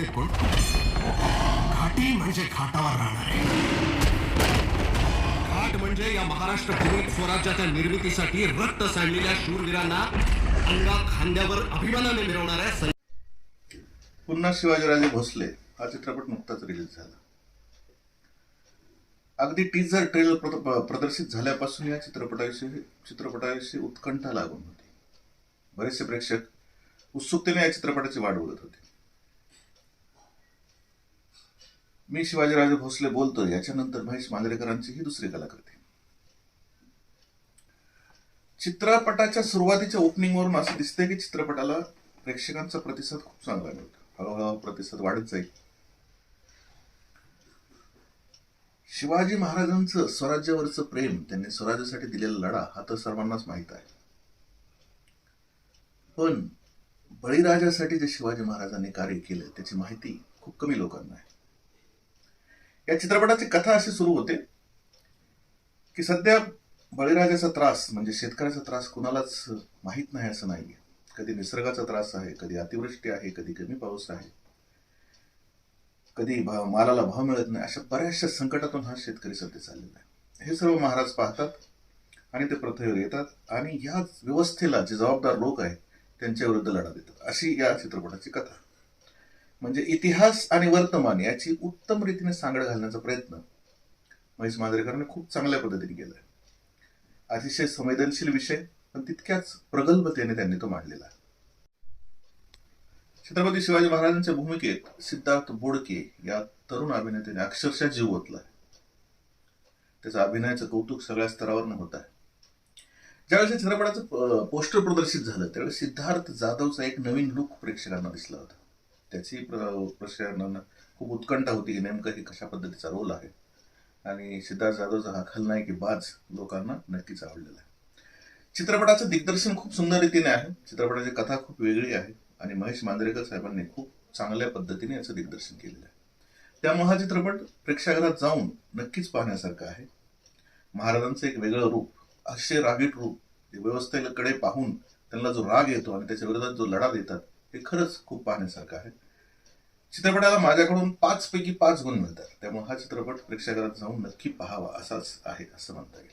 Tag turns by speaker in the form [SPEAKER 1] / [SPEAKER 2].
[SPEAKER 1] आहेत कोण? घाटी म्हणजे घाटावर राहणारे. घाट म्हणजे या महाराष्ट्र भूमीत स्वराज्याच्या निर्मितीसाठी रक्त सांडलेल्या शूरवीरांना अंगा खांद्यावर अभिमानाने मिरवणाऱ्या.
[SPEAKER 2] पुन्हा शिवाजीराजे भोसले हा चित्रपट नुकताच रिलीज झाला. अगदी टीझर ट्रेलर प्रदर्शित झाल्यापासून या चित्रपटाविषयी उत्कंठा लागून होती. बरेचसे प्रेक्षक उत्सुकतेने या चित्रपटाची वाट बघत होते. मी शिवाजीराजे भोसले बोलतोय याच्यानंतर महेश मांजरेकरांची ही दुसरी कलाकृती. चित्रपटाच्या सुरुवातीच्या ओपनिंग वरून असं दिसतंय की चित्रपटाला प्रेक्षकांचा प्रतिसाद खूप चांगला मिळतो. हळूहळू प्रतिसाद वाढत जाईल. शिवाजी महाराजांचं स्वराज्यावरचं प्रेम, त्यांनी स्वराज्यासाठी दिलेला लढा हा तर सर्वांनाच माहित आहे. पण बळीराजासाठी जे शिवाजी महाराजांनी कार्य केलं त्याची माहिती खूप कमी लोकांना आहे. या चित्रपटाची कथा अशी सुरू होते की सध्या बळीराजाचा त्रास म्हणजे शेतकऱ्याचा त्रास कुणालाच माहीत नाही असं नाहीये. कधी निसर्गाचा त्रास आहे, कधी अतिवृष्टी आहे, कधी कमी पाऊस आहे, कधी मालाला भाव मिळत नाही. अशा बऱ्याचशा संकटातून हा शेतकरी सध्या चाललेला आहे. हे सर्व महाराज पाहतात आणि ते प्रथेवर येतात आणि या व्यवस्थेला जे जबाबदार लोक आहेत त्यांच्या विरुद्ध लढा देतात. अशी या चित्रपटाची कथा. म्हणजे इतिहास आणि वर्तमान याची उत्तम रीतीने सांगड घालण्याचा प्रयत्न महेश मांजरेकरांनी खूप चांगल्या पद्धतीने केलाय. अतिशय संवेदनशील विषय, पण तितक्याच प्रगल्भतेने त्यांनी तो मांडलेला आहे. छत्रपती शिवाजी महाराजांच्या भूमिकेत सिद्धार्थ बोडके या तरुण अभिनेत्याने अक्षरशः जीव ओतलाय. त्याचा अभिनयाचं कौतुक सगळ्या स्तरावर होत आहे. ज्यावेळेस चित्रपटाचं पोस्टर प्रदर्शित झालं त्यावेळेस सिद्धार्थ जाधवचा एक नवीन लुक प्रेक्षकांना दिसला होता. त्याची प्रेक्षकांना खूप उत्कंठा होती की नेमकं हे कशा पद्धतीचा रोल आहे. आणि सिद्धार्थ जाधवचा हा खलनायकी बाज लोकांना नक्कीच आवडलेला आहे. चित्रपटाचं दिग्दर्शन खूप सुंदर रीतीने आहे. चित्रपटाची कथा खूप वेगळी आहे आणि महेश मांजरेकर साहेबांनी खूप चांगल्या पद्धतीने याचं दिग्दर्शन केलेलं आहे. त्यामुळे हा चित्रपट प्रेक्षागृहात जाऊन नक्कीच पाहण्यासारखा आहे. महाराजांचं एक वेगळं रूप, अक्षय रागीट रूप, व्यवस्थेकडे पाहून त्यांना जो राग येतो आणि त्याच्या विरोधात जो लढा देतात हे खरंच खूप पाहण्यासारखं आहे. चित्रपटाला माझ्याकडून 5 पैकी 5 गुण मिळतात. त्यामुळे हा चित्रपट प्रेक्षागृहात जाऊन नक्की पाहावा असाच आहे असं म्हणता येईल.